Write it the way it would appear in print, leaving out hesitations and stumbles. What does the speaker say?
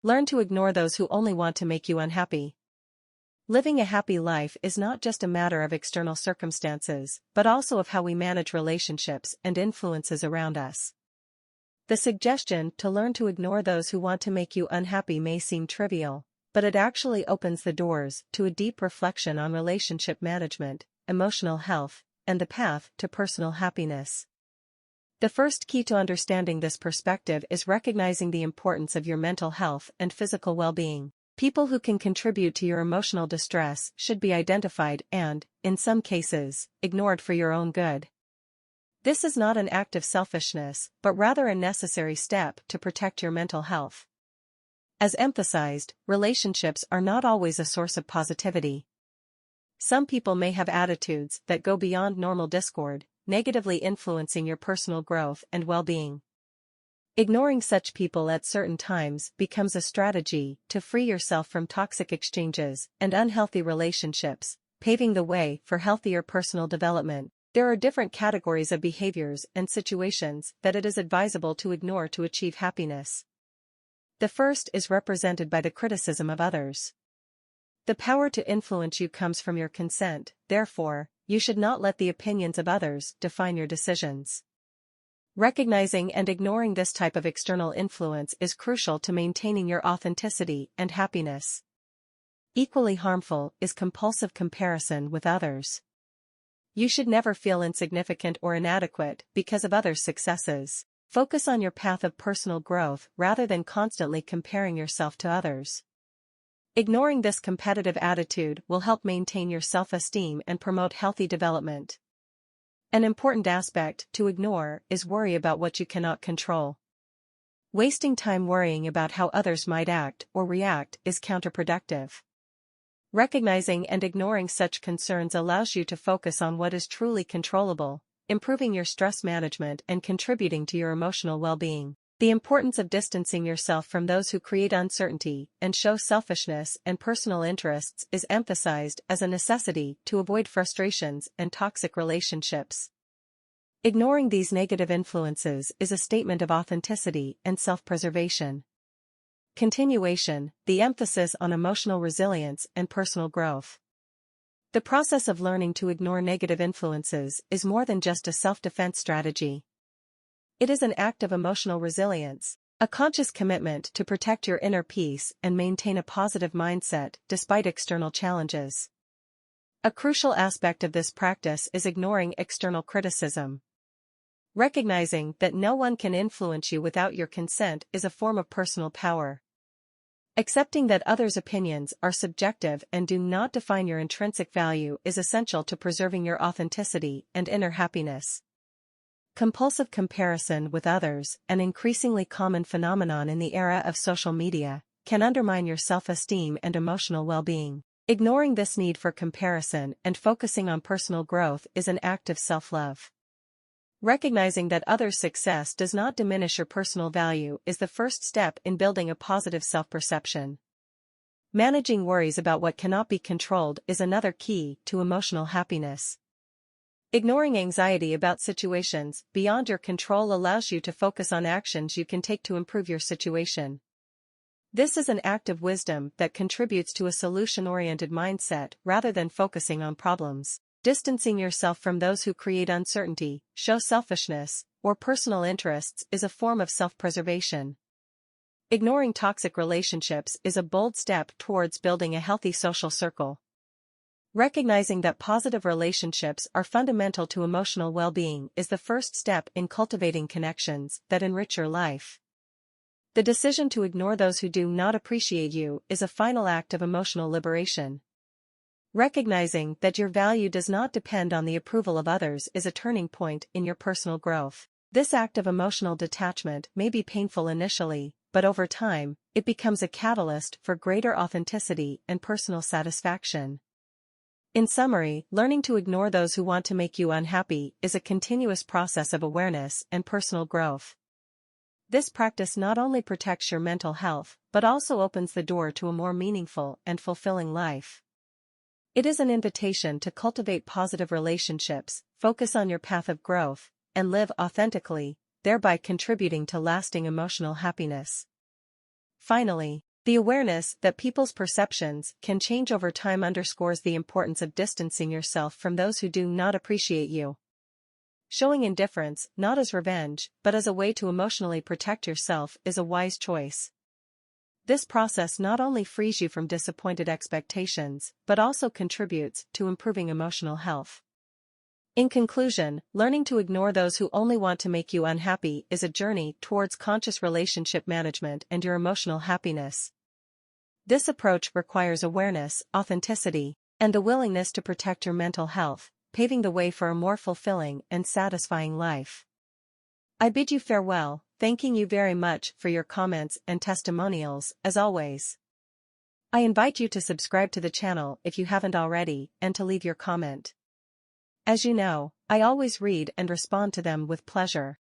Learn to ignore those who only want to make you unhappy. Living a happy life is not just a matter of external circumstances, but also of how we manage relationships and influences around us. The suggestion to learn to ignore those who want to make you unhappy may seem trivial, but it actually opens the doors to a deep reflection on relationship management, emotional health, and the path to personal happiness. The first key to understanding this perspective is recognizing the importance of your mental health and physical well-being. People who can contribute to your emotional distress should be identified and, in some cases, ignored for your own good. This is not an act of selfishness, but rather a necessary step to protect your mental health. As emphasized, relationships are not always a source of positivity. Some people may have attitudes that go beyond normal discord, negatively influencing your personal growth and well-being. Ignoring such people at certain times becomes a strategy to free yourself from toxic exchanges and unhealthy relationships, paving the way for healthier personal development. There are different categories of behaviors and situations that it is advisable to ignore to achieve happiness. The first is represented by the criticism of others. The power to influence you comes from your consent, therefore, you should not let the opinions of others define your decisions. Recognizing and ignoring this type of external influence is crucial to maintaining your authenticity and happiness. Equally harmful is compulsive comparison with others. You should never feel insignificant or inadequate because of others' successes. Focus on your path of personal growth rather than constantly comparing yourself to others. Ignoring this competitive attitude will help maintain your self-esteem and promote healthy development. An important aspect to ignore is worry about what you cannot control. Wasting time worrying about how others might act or react is counterproductive. Recognizing and ignoring such concerns allows you to focus on what is truly controllable, improving your stress management and contributing to your emotional well-being. The importance of distancing yourself from those who create uncertainty and show selfishness and personal interests is emphasized as a necessity to avoid frustrations and toxic relationships. Ignoring these negative influences is a statement of authenticity and self-preservation. Continuation, the emphasis on emotional resilience and personal growth. The process of learning to ignore negative influences is more than just a self-defense strategy. It is an act of emotional resilience, a conscious commitment to protect your inner peace and maintain a positive mindset despite external challenges. A crucial aspect of this practice is ignoring external criticism. Recognizing that no one can influence you without your consent is a form of personal power. Accepting that others' opinions are subjective and do not define your intrinsic value is essential to preserving your authenticity and inner happiness. Compulsive comparison with others, an increasingly common phenomenon in the era of social media, can undermine your self-esteem and emotional well-being. Ignoring this need for comparison and focusing on personal growth is an act of self-love. Recognizing that others' success does not diminish your personal value is the first step in building a positive self-perception. Managing worries about what cannot be controlled is another key to emotional happiness. Ignoring anxiety about situations beyond your control allows you to focus on actions you can take to improve your situation. This is an act of wisdom that contributes to a solution-oriented mindset rather than focusing on problems. Distancing yourself from those who create uncertainty, show selfishness, or personal interests is a form of self-preservation. Ignoring toxic relationships is a bold step towards building a healthy social circle. Recognizing that positive relationships are fundamental to emotional well-being is the first step in cultivating connections that enrich your life. The decision to ignore those who do not appreciate you is a final act of emotional liberation. Recognizing that your value does not depend on the approval of others is a turning point in your personal growth. This act of emotional detachment may be painful initially, but over time, it becomes a catalyst for greater authenticity and personal satisfaction. In summary, learning to ignore those who want to make you unhappy is a continuous process of awareness and personal growth. This practice not only protects your mental health, but also opens the door to a more meaningful and fulfilling life. It is an invitation to cultivate positive relationships, focus on your path of growth, and live authentically, thereby contributing to lasting emotional happiness. Finally, The awareness that people's perceptions can change over time underscores the importance of distancing yourself from those who do not appreciate you. Showing indifference, not as revenge, but as a way to emotionally protect yourself, is a wise choice. This process not only frees you from disappointed expectations, but also contributes to improving emotional health. In conclusion, learning to ignore those who only want to make you unhappy is a journey towards conscious relationship management and your emotional happiness. This approach requires awareness, authenticity, and the willingness to protect your mental health, paving the way for a more fulfilling and satisfying life. I bid you farewell, thanking you very much for your comments and testimonials, as always. I invite you to subscribe to the channel if you haven't already, and to leave your comment. As you know, I always read and respond to them with pleasure.